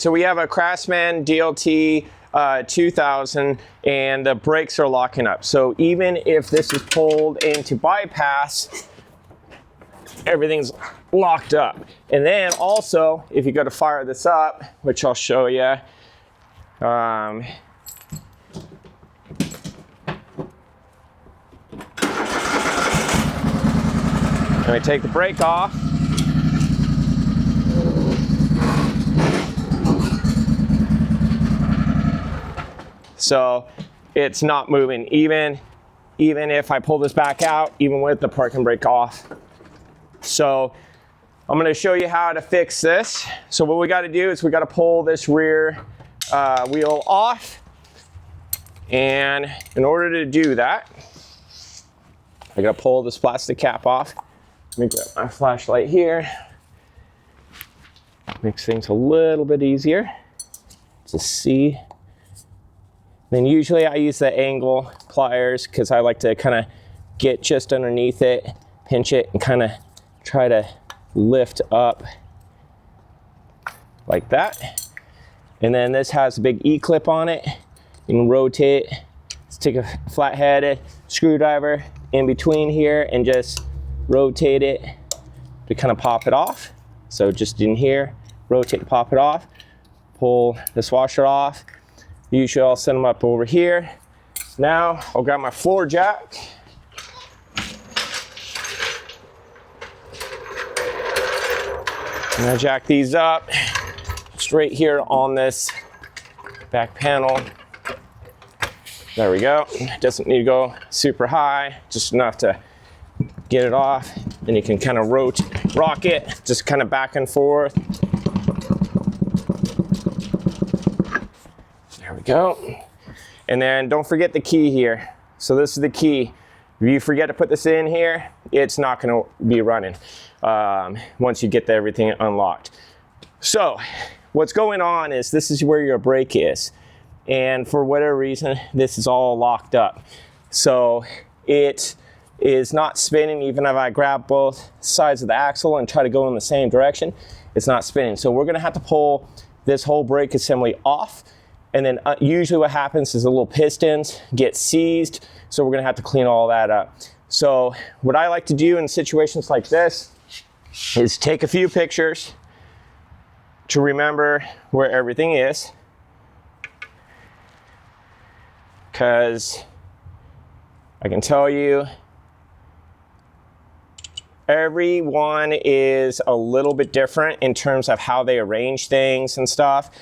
So we have a Craftsman DLT 2000 and the brakes are locking up. So even if this is pulled into bypass, everything's locked up. And then also, if you go to fire this up, which I'll show you, let me take the brake off. So it's not moving, even if I pull this back out, even with the parking brake off. So I'm going to show you how to fix this. So what we got to do is we got to pull this rear wheel off. And in order to do that, I got to pull this plastic cap off. Let me grab my flashlight here. Makes things a little bit easier to see. Then usually I use the angle pliers because I like to kind of get just underneath it, pinch it, and kind of try to lift up like that. And then this has a big E-clip on it. You can rotate. Let's take a flathead screwdriver in between here and just rotate it to kind of pop it off. So just in here, rotate to pop it off. Pull this washer off. Usually I'll set them up over here. Now I'll grab my floor jack. And I jack these up straight here on this back panel. There we go. It doesn't need to go super high, just enough to get it off. And you can kind of rock it, just kind of back and forth. There we go. And then don't forget the key here. So this is the key. If you forget to put this in here, it's not going to be running once you get everything unlocked. So what's going on is this is where your brake is. And for whatever reason, this is all locked up. So it is not spinning. Even if I grab both sides of the axle and try to go in the same direction, it's not spinning. So we're going to have to pull this whole brake assembly off. And then usually what happens is the little pistons get seized. So we're going to have to clean all that up. So what I like to do in situations like this is take a few pictures to remember where everything is. Because I can tell you, everyone is a little bit different in terms of how they arrange things and stuff.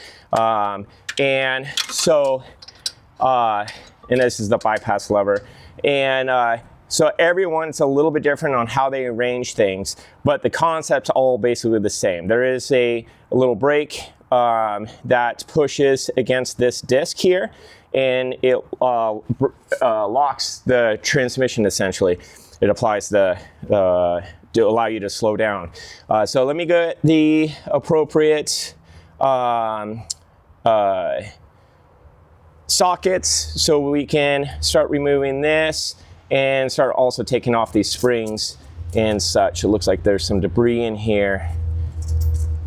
And so, and this is the bypass lever. And so everyone's a little bit different on how they arrange things, but the concept's all basically the same. There is a little brake that pushes against this disc here, and it locks the transmission essentially. It applies to allow you to slow down. So let me get the appropriate sockets so we can start removing this and start also taking off these springs and such. It looks like there's some debris in here.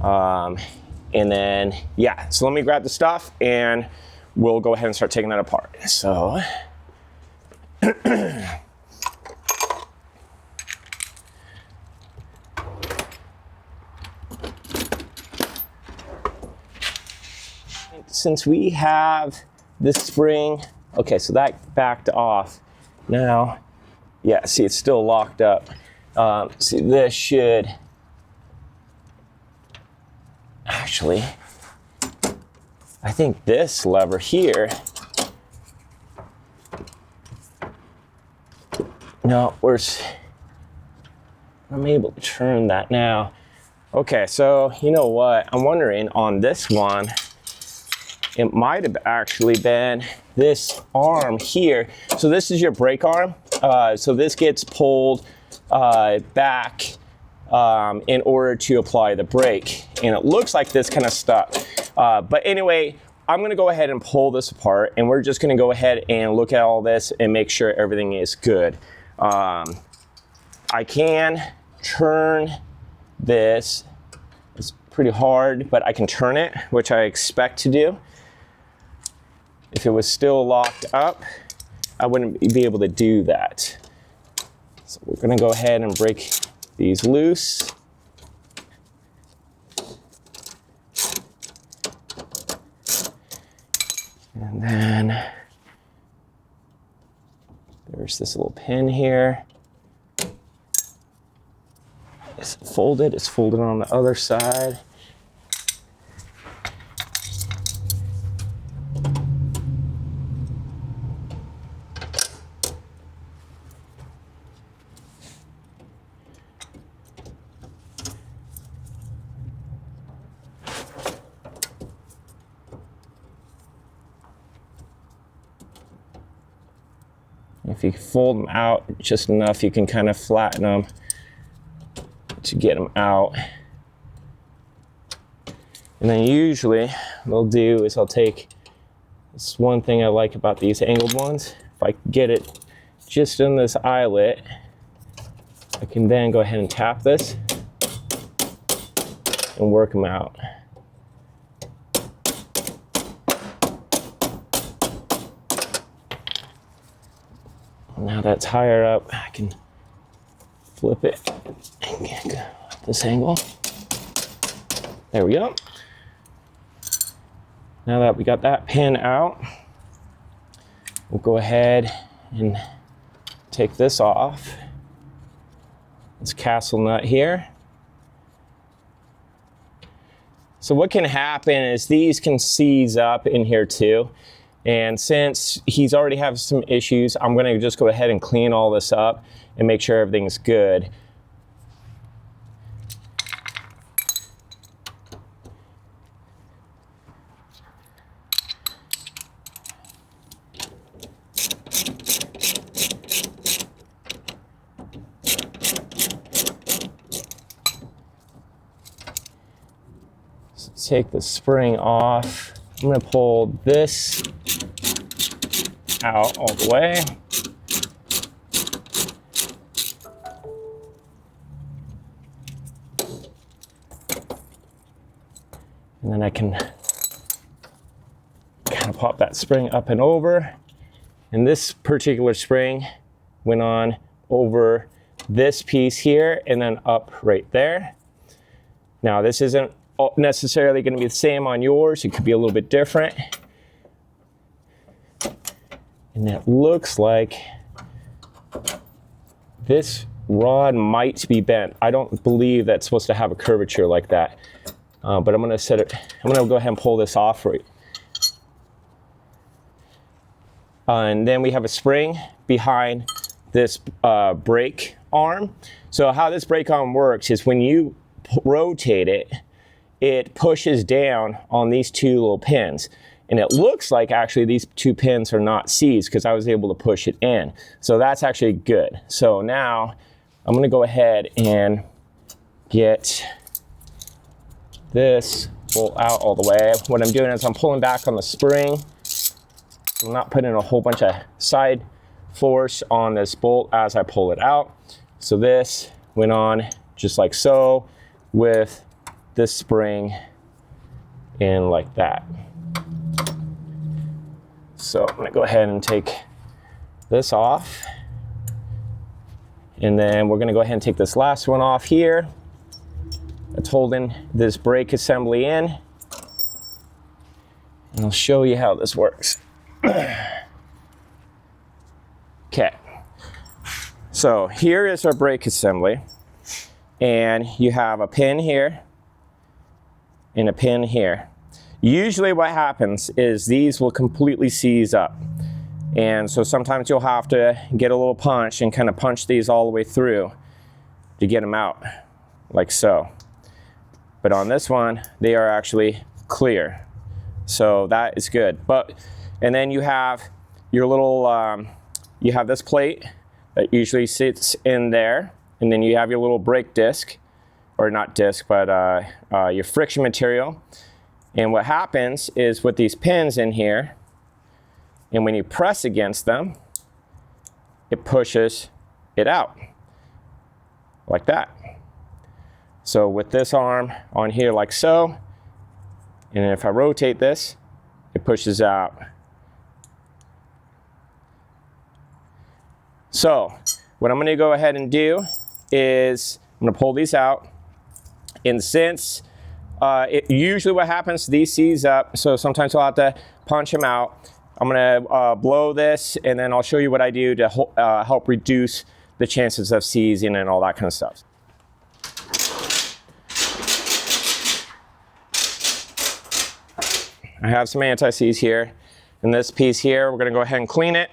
And then, yeah, so let me grab the stuff and we'll go ahead and start taking that apart. So, since we have this spring, okay, so that backed off. Now, yeah, see, it's still locked up. See, this should actually, I think this lever here, no, I'm able to turn that now. Okay, so you know what? I'm wondering on this one, it might have actually been this arm here. So this is your brake arm. So this gets pulled back in order to apply the brake. And it looks like this kind of stuck. But anyway, I'm gonna go ahead and pull this apart and we're just gonna go ahead and look at all this and make sure everything is good. I can turn this as pretty hard, but I can turn it, which I expect to do. If it was still locked up, I wouldn't be able to do that. So we're gonna go ahead and break these loose. And then there's this little pin here. It's folded on the other side. If you fold them out just enough, you can kind of flatten them to get them out. And then usually what I'll do is I'll take this one thing I like about these angled ones. If I get it just in this eyelet, I can then go ahead and tap this and work them out. Now that's higher up, I can flip it and get this angle. There we go. Now that we got that pin out, we'll go ahead and take this off. This castle nut here. So what can happen is these can seize up in here too. And since he's already have some issues, I'm gonna just go ahead and clean all this up and make sure everything's good. So take the spring off. I'm gonna pull this out all the way. And then I can kind of pop that spring up and over. And this particular spring went on over this piece here and then up right there. Now this isn't necessarily going to be the same on yours. It could be a little bit different. And it looks like this rod might be bent. I don't believe that's supposed to have a curvature like that. But I'm going to set it, I'm going to go ahead and pull this off right. And then we have a spring behind this brake arm. So how this brake arm works is when you rotate it, it pushes down on these two little pins. And it looks like actually these two pins are not seized because I was able to push it in. So that's actually good. So now I'm gonna go ahead and get this bolt out all the way. What I'm doing is I'm pulling back on the spring. I'm not putting a whole bunch of side force on this bolt as I pull it out. So this went on just like so with this spring in like that. So I'm gonna go ahead and take this off. And then we're gonna go ahead and take this last one off here. That's holding this brake assembly in. And I'll show you how this works. Okay. So here is our brake assembly. And you have a pin here and a pin here. Usually what happens is these will completely seize up. And so sometimes you'll have to get a little punch and kind of punch these all the way through to get them out, like so. But on this one, they are actually clear. So that is good. And then you have your little, you have this plate that usually sits in there. And then you have your little brake disc, or not disc, but your friction material. And what happens is with these pins in here, and when you press against them, it pushes it out like that. So with this arm on here like so, and if I rotate this, it pushes out. So what I'm gonna go ahead and do is I'm gonna pull these out. And since usually what happens, these seize up, so sometimes I'll have to punch them out. I'm gonna blow this, and then I'll show you what I do to help reduce the chances of seizing and all that kind of stuff. I have some anti-seize here. And this piece here, we're gonna go ahead and clean it.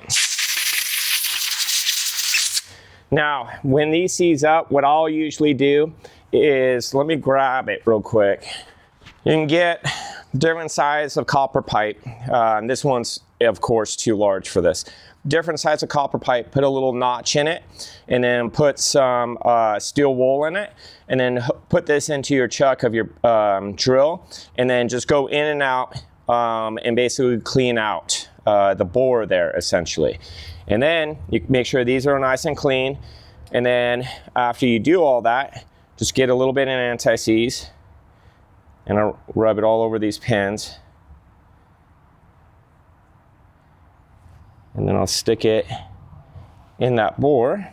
Now, when these seize up, what I'll usually do is, let me grab it real quick. You can get different size of copper pipe. And this one's, of course, too large for this. Different size of copper pipe, put a little notch in it, and then put some steel wool in it, and then put this into your chuck of your drill, and then just go in and out and basically clean out the bore there, essentially. And then you make sure these are nice and clean. And then after you do all that, just get a little bit of anti-seize, and I'll rub it all over these pins. And then I'll stick it in that bore.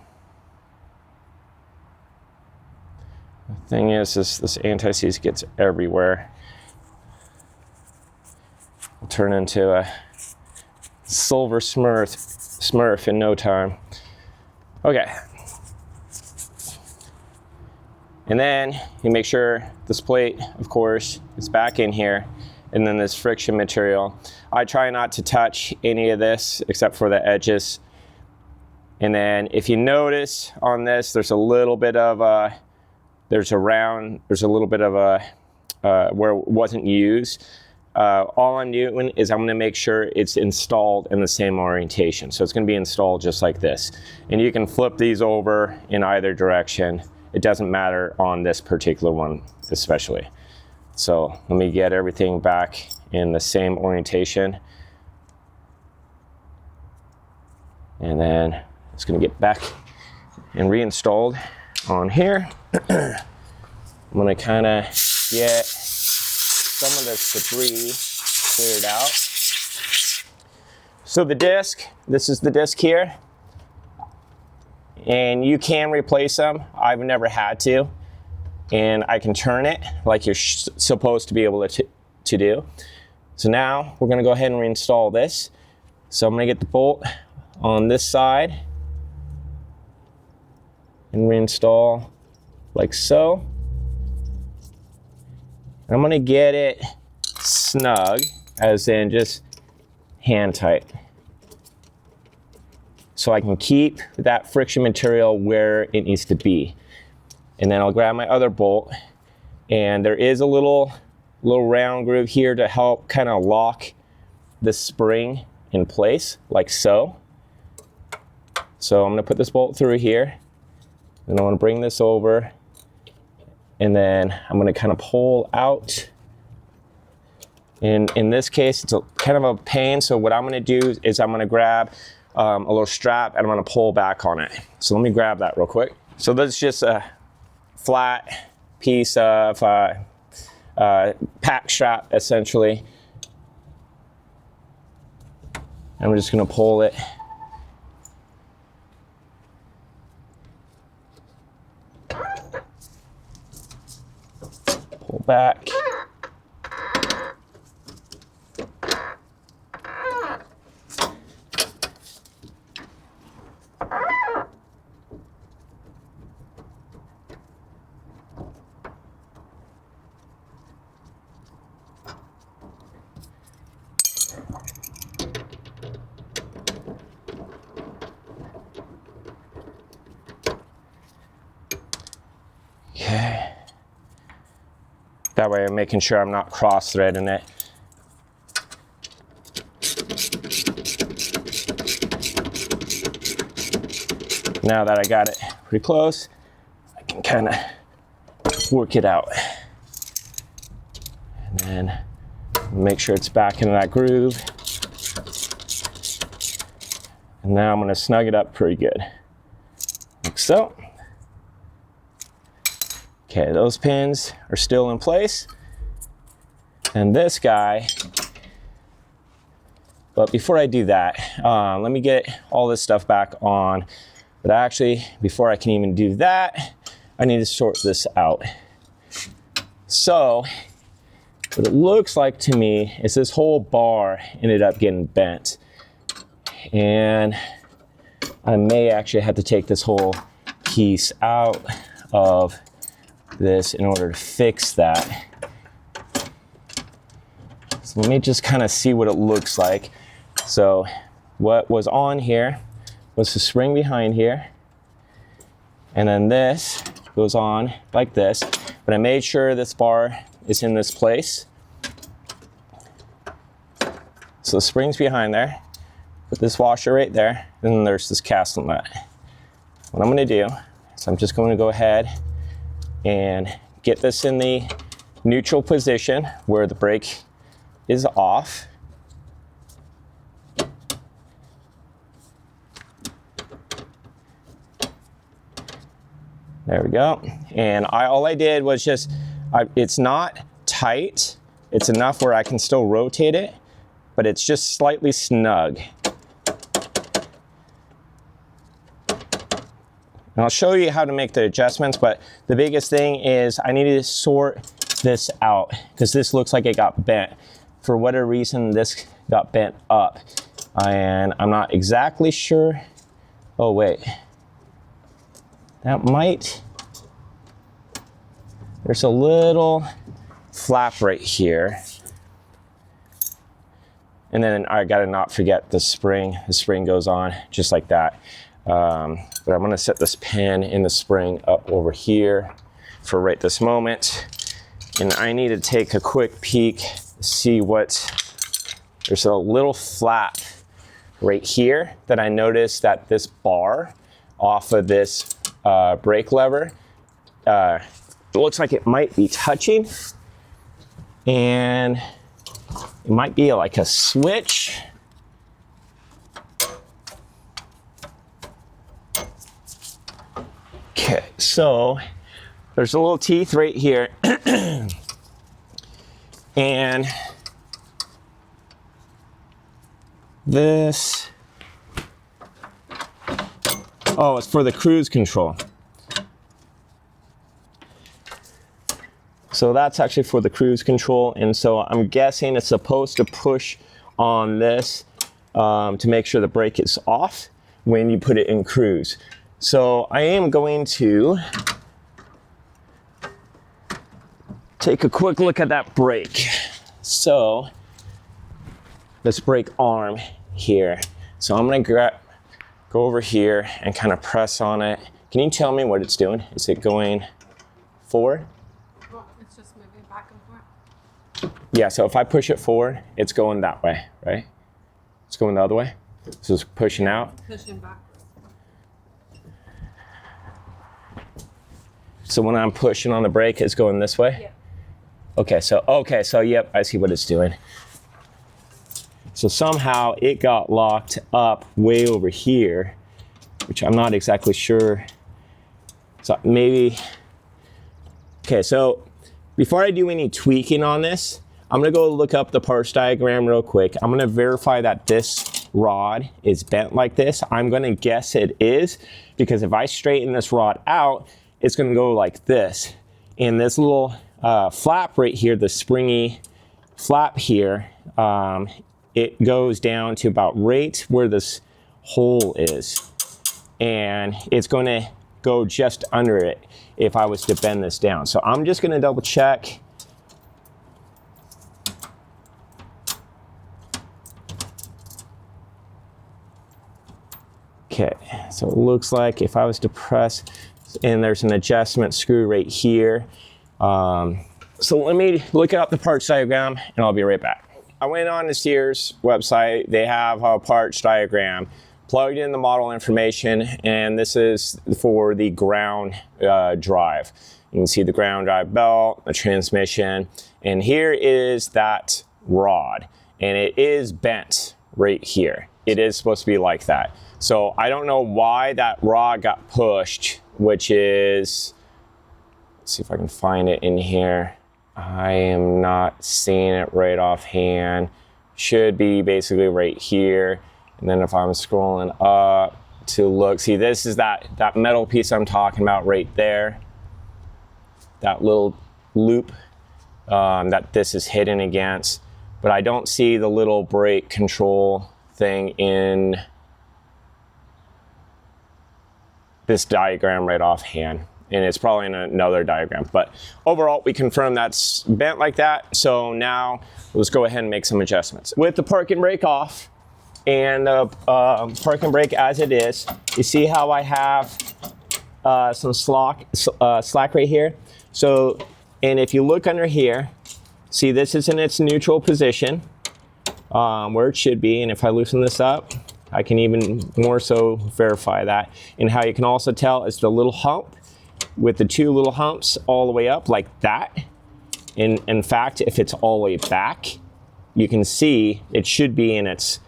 The thing is, this anti-seize gets everywhere. It'll turn into a silver smurf in no time. Okay. And then you make sure this plate, of course, is back in here, and then this friction material. I try not to touch any of this except for the edges. And then if you notice on this, there's a little bit of a, where it wasn't used. All I'm doing is I'm gonna make sure it's installed in the same orientation. So it's gonna be installed just like this. And you can flip these over in either direction. It doesn't matter on this particular one, especially. So let me get everything back in the same orientation. And then it's gonna get back and reinstalled on here. I'm gonna kinda get some of this debris cleared out. So the disc, this is the disc here. And you can replace them. I've never had to. And I can turn it like you're supposed to be able to do. So now we're gonna go ahead and reinstall this. So I'm gonna get the bolt on this side and reinstall like so. I'm gonna get it snug, as in just hand tight, so I can keep that friction material where it needs to be. And then I'll grab my other bolt, and there is a little round groove here to help kind of lock the spring in place, like so. So I'm gonna put this bolt through here, and I wanna bring this over, and then I'm gonna kind of pull out. And in this case, it's kind of a pain, so what I'm gonna do is I'm gonna grab a little strap, and I'm gonna pull back on it. So let me grab that real quick. So this is just a flat piece of pack strap, essentially. And we're just gonna pull it. Pull back. Okay. That way I'm making sure I'm not cross-threading it. Now that I got it pretty close, I can kind of work it out. And then make sure it's back into that groove. And now I'm going to snug it up pretty good, like so. Okay, those pins are still in place. And this guy, but before I do that, let me get all this stuff back on. But actually, before I can even do that, I need to sort this out. So, what it looks like to me is this whole bar ended up getting bent. And I may actually have to take this whole piece out of this in order to fix that. So let me just kind of see what it looks like. So what was on here was the spring behind here. And then this goes on like this. But I made sure this bar is in this place. So the spring's behind there. Put this washer right there. And then there's this casting nut. What I'm going to do is I'm just going to go ahead and get this in the neutral position where the brake is off. There we go. And all I did was just, it's not tight. It's enough where I can still rotate it, but it's just slightly snug. And I'll show you how to make the adjustments, but the biggest thing is I need to sort this out because this looks like it got bent. For whatever reason, this got bent up. And I'm not exactly sure. Oh, wait. That might, there's a little flap right here. And then I gotta not forget the spring. The spring goes on just like that. But I'm gonna set this pin in the spring up over here for right this moment. And I need to take a quick peek, see there's a little flap right here that I noticed that this bar off of this brake lever, it looks like it might be touching. And it might be like a switch. Okay, so there's a little teeth right here. And this, oh, it's for the cruise control. So that's actually for the cruise control. And so I'm guessing it's supposed to push on this to make sure the brake is off when you put it in cruise. So I am going to take a quick look at that brake. So this brake arm here. So I'm gonna go over here and kind of press on it. Can you tell me what it's doing? Is it going forward? Well, it's just moving back and forth. Yeah, so if I push it forward, it's going that way, right? It's going the other way. So it's pushing out. Pushing backwards. So when I'm pushing on the brake, it's going this way? Yeah. Okay, so yep, I see what it's doing. So somehow it got locked up way over here, which I'm not exactly sure. So maybe, okay, so before I do any tweaking on this, I'm gonna go look up the parts diagram real quick. I'm gonna verify that this rod is bent like this. I'm gonna guess it is, because if I straighten this rod out, it's gonna go like this. And this little flap right here, the springy flap here, it goes down to about right where this hole is. And it's gonna go just under it if I was to bend this down. So I'm just gonna double check. Okay, so it looks like if I was to press, and there's an adjustment screw right here. So let me look up the parts diagram and I'll be right back. I went on the Sears website. They have a parts diagram, plugged in the model information, and this is for the ground drive. You can see the ground drive belt, the transmission, and here is that rod, and it is bent right here. It is supposed to be like that. So I don't know why that rod got pushed, which is Let's see if I can find it in here. I am not seeing it right offhand. Should be basically right here. And then if I'm scrolling up to look, see, this is that metal piece I'm talking about right there. That little loop that this is hidden against. But I don't see the little brake control thing in this diagram right offhand. And it's probably in another diagram. But overall, we confirm that's bent like that. So now let's go ahead and make some adjustments. With the parking brake off and the parking brake as it is, you see how I have some slack right here? So, and if you look under here, see this is in its neutral position, where it should be. And if I loosen this up, I can even more so verify that. And how you can also tell is the little hump with the two little humps all the way up like that. In fact, if it's all the way back, you can see it should be in its,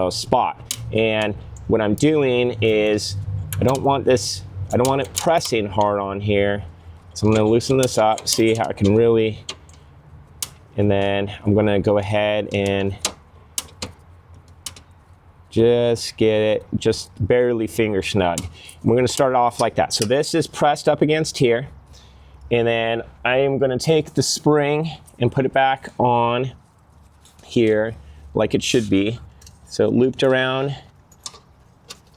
spot. And what I'm doing is I don't want it pressing hard on here. So I'm gonna loosen this up, see how I can really, and then I'm gonna go ahead and just get it just barely finger snug. And we're gonna start off like that. So this is pressed up against here. And then I am gonna take the spring and put it back on here like it should be. So looped around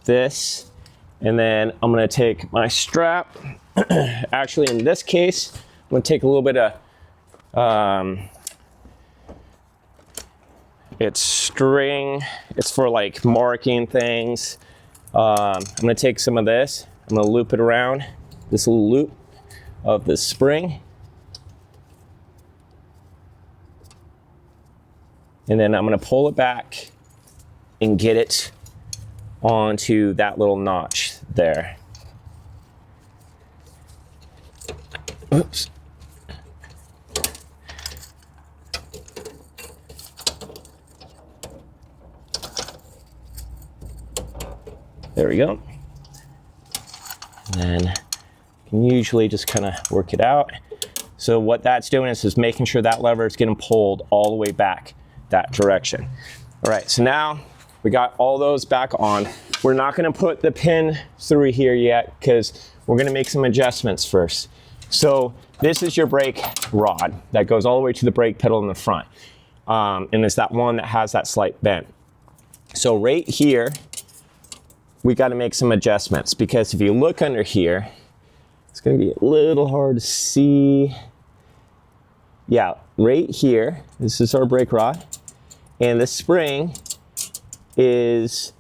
this. And then I'm gonna take my strap. Actually, in this case, I'm gonna take a little bit of, it's string, it's for like marking things. I'm gonna take some of this, I'm gonna loop it around this little loop of the spring. And then I'm gonna pull it back and get it onto that little notch there. Oops. There we go. And then you can usually just kind of work it out. So what that's doing is just making sure that lever is getting pulled all the way back that direction. All right, so now we got all those back on. We're not gonna put the pin through here yet because we're gonna make some adjustments first. So this is your brake rod that goes all the way to the brake pedal in the front. And it's that one that has that slight bend. So right here, we got to make some adjustments because if you look under here, it's going to be a little hard to see. Yeah, right here, this is our brake rod. And the spring is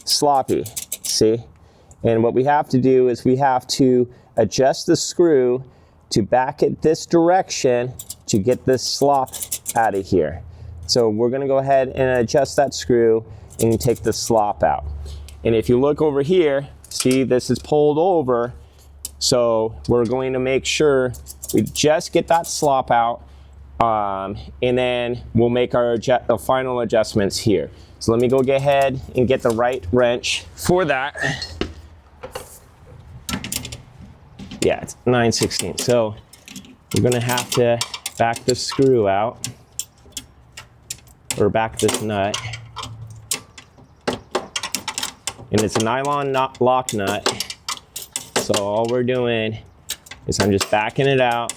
sloppy, see? And what we have to do is we have to adjust the screw to back it this direction to get this slop out of here. So we're gonna go ahead and adjust that screw and take the slop out. And if you look over here, see this is pulled over. So we're going to make sure we just get that slop out and then we'll make our final adjustments here. So let me go get ahead and get the right wrench for that. Yeah, it's 9/16. So we're gonna have to back the screw out, or back this nut. And it's a nylon lock nut. So all we're doing is I'm just backing it out.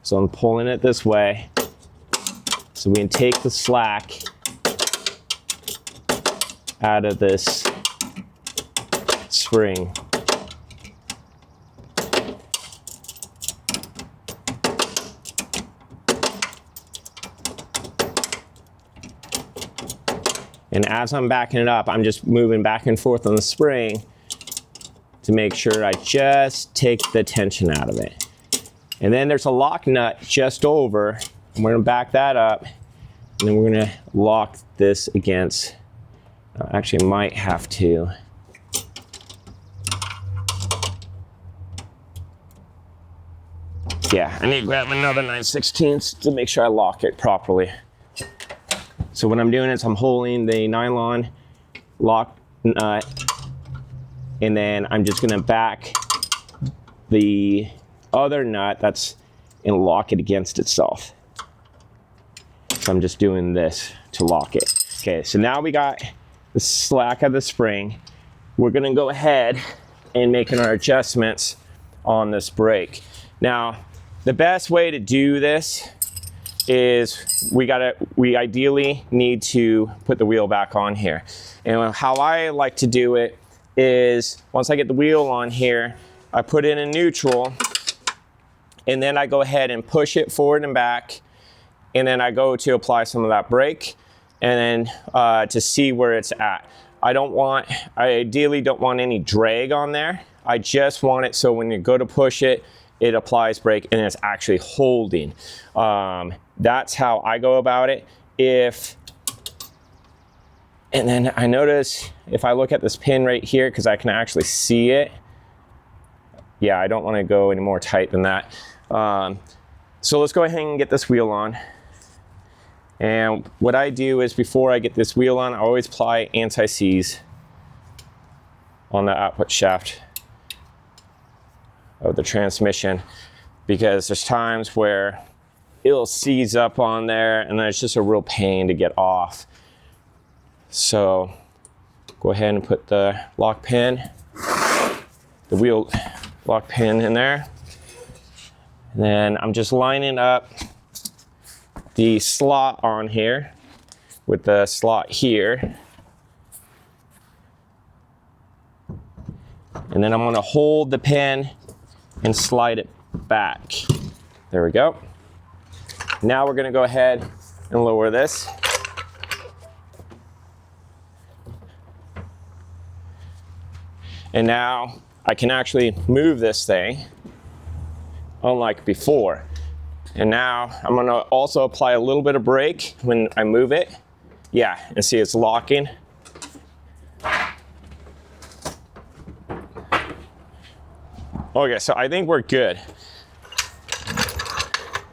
So I'm pulling it this way. So we can take the slack out of this spring. And as I'm backing it up, I'm just moving back and forth on the spring to make sure I just take the tension out of it. And then there's a lock nut just over, and we're gonna back that up, and then we're gonna lock this against, actually might have to. Yeah, I need to grab another 9/16 to make sure I lock it properly. So what I'm doing is I'm holding the nylon lock nut And then I'm just gonna back the other nut that's and lock it against itself. So I'm just doing this to lock it. Okay, so now we got the slack of the spring. We're gonna go ahead and making our adjustments on this brake. Now, the best way to do this is we ideally need to put the wheel back on here. And how I like to do it is once I get the wheel on here, I put it in neutral, and then I go ahead and push it forward and back, and then I go to apply some of that brake, and then to see where it's at. I ideally don't want any drag on there. I just want it so when you go to push it, it applies brake and it's actually holding. That's how I go about it. And then I notice if I look at this pin right here, because I can actually see it. Yeah, I don't want to go any more tight than that. So let's go ahead and get this wheel on. And what I do is before I get this wheel on, I always apply anti-seize on the output shaft of the transmission, because there's times where it'll seize up on there and then it's just a real pain to get off. So go ahead and put the lock pin, the wheel lock pin in there. And then I'm just lining up the slot on here with the slot here. And then I'm gonna hold the pin and slide it back. There we go. Now we're gonna go ahead and lower this. And now I can actually move this thing, unlike before. And now I'm gonna also apply a little bit of brake when I move it. Yeah, and see it's locking. Okay, so I think we're good.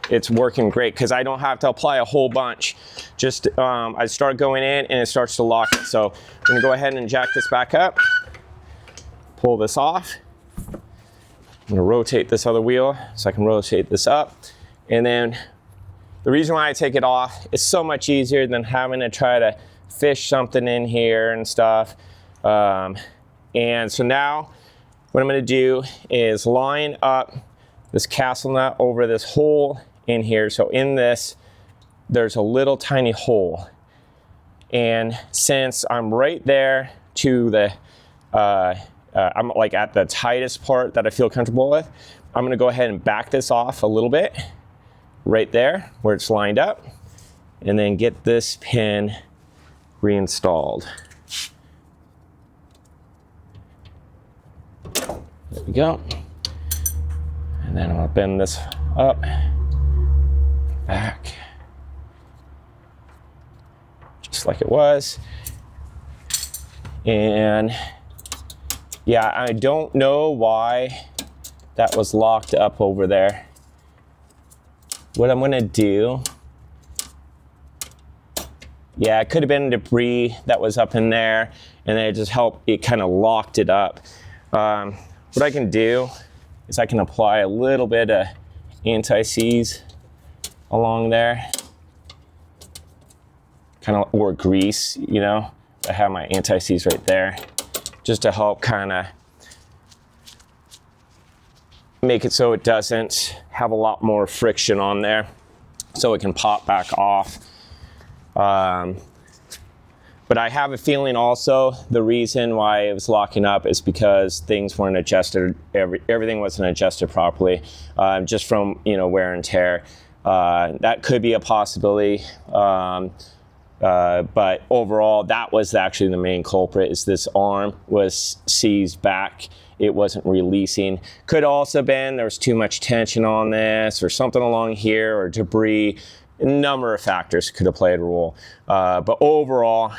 It's working great because I don't have to apply a whole bunch. Just I start going in and it starts to lock it. So I'm gonna go ahead and jack this back up, pull this off. I'm gonna rotate this other wheel so I can rotate this up. And then the reason why I take it off is so much easier than having to try to fish something in here and stuff. And so now what I'm gonna do is line up this castle nut over this hole in here. So in this, there's a little tiny hole. And since I'm right there to the, I'm like at the tightest part that I feel comfortable with, I'm gonna go ahead and back this off a little bit, right there where it's lined up, and then get this pin reinstalled. There we go. And then I'm gonna bend this up, back, just like it was. And yeah, I don't know why that was locked up over there. What I'm gonna do, yeah, it could have been debris that was up in there, and it just helped, it kind of locked it up. What I can do is I can apply a little bit of anti-seize along there, kind of, or grease, you know. I have my anti-seize right there, just to help kind of make it so it doesn't have a lot more friction on there, so it can pop back off. But I have a feeling also the reason why it was locking up is because things weren't adjusted, everything wasn't adjusted properly, just from, you know, wear and tear. That could be a possibility, but overall that was actually the main culprit, is this arm was seized back. It wasn't releasing. Could also been there was too much tension on this, or something along here, or debris. A number of factors could have played a role. But overall,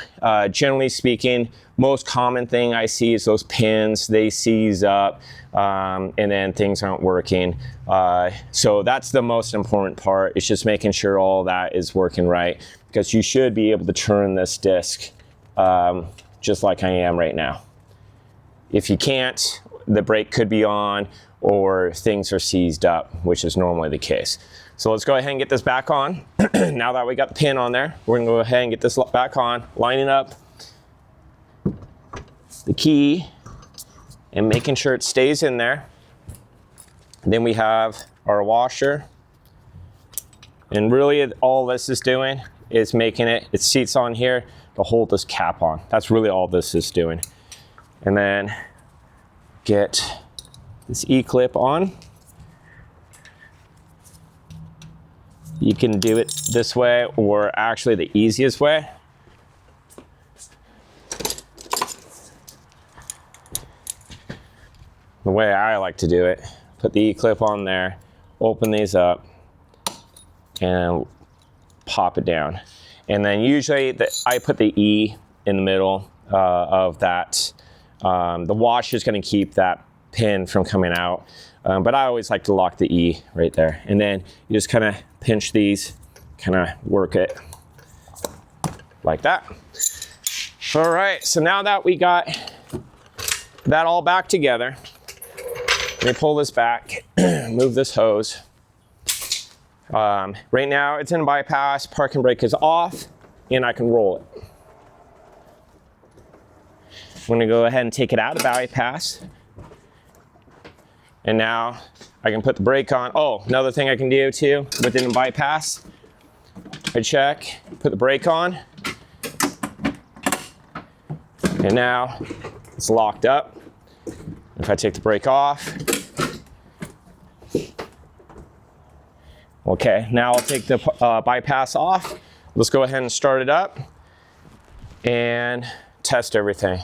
generally speaking, most common thing I see is those pins, they seize up, and then things aren't working. So that's the most important part. It's just making sure all that is working right, because you should be able to turn this disc just like I am right now. If you can't, the brake could be on or things are seized up, which is normally the case. So let's go ahead and get this back on. Now that we got the pin on there, we're gonna go ahead and get this back on, lining up the key and making sure it stays in there. Then we have our washer. And really all this is doing is making it seats on here to hold this cap on. That's really all this is doing. And then get this E-clip on. You can do it this way, or actually the easiest way. The way I like to do it, put the E-clip on there, open these up, and pop it down. And then usually I put the E in the middle of that. The wash is going to keep that pin from coming out, but I always like to lock the E right there. And then you just kind of pinch these, kind of work it like that. All right, so now that we got that all back together, let me pull this back, move this hose. Right now it's in bypass, parking brake is off, and I can roll it. I'm gonna go ahead and take it out of bypass. And now I can put the brake on. Oh, another thing I can do too, within bypass, I check, put the brake on. And now it's locked up. If I take the brake off, okay, now I'll take the bypass off. Let's go ahead and start it up and test everything.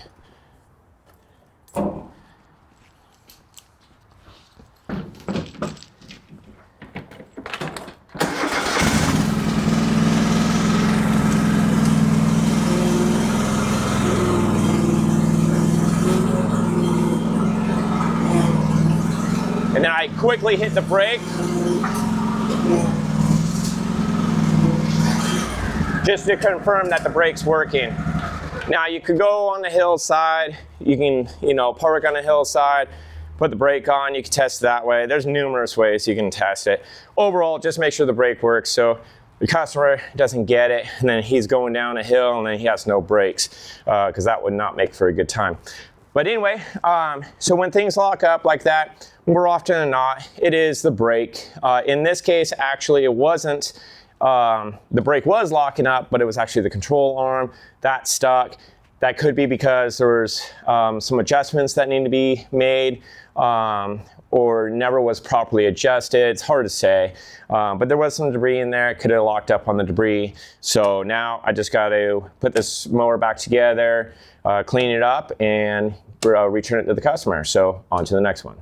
And then I quickly hit the brake just to confirm that the brake's working. Now you could go on the hillside, you can, park on the hillside, put the brake on, you can test that way. There's numerous ways you can test it. Overall, just make sure the brake works so the customer doesn't get it and then he's going down a hill and then he has no brakes, because that would not make for a good time. But anyway, so when things lock up like that, more often than not, it is the brake. In this case, actually, it wasn't. The brake was locking up, but it was actually the control arm that stuck. That could be because there was some adjustments that need to be made, or never was properly adjusted. It's hard to say, but there was some debris in there. It could have locked up on the debris. So now I just got to put this mower back together, clean it up, and return it to the customer. So on to the next one.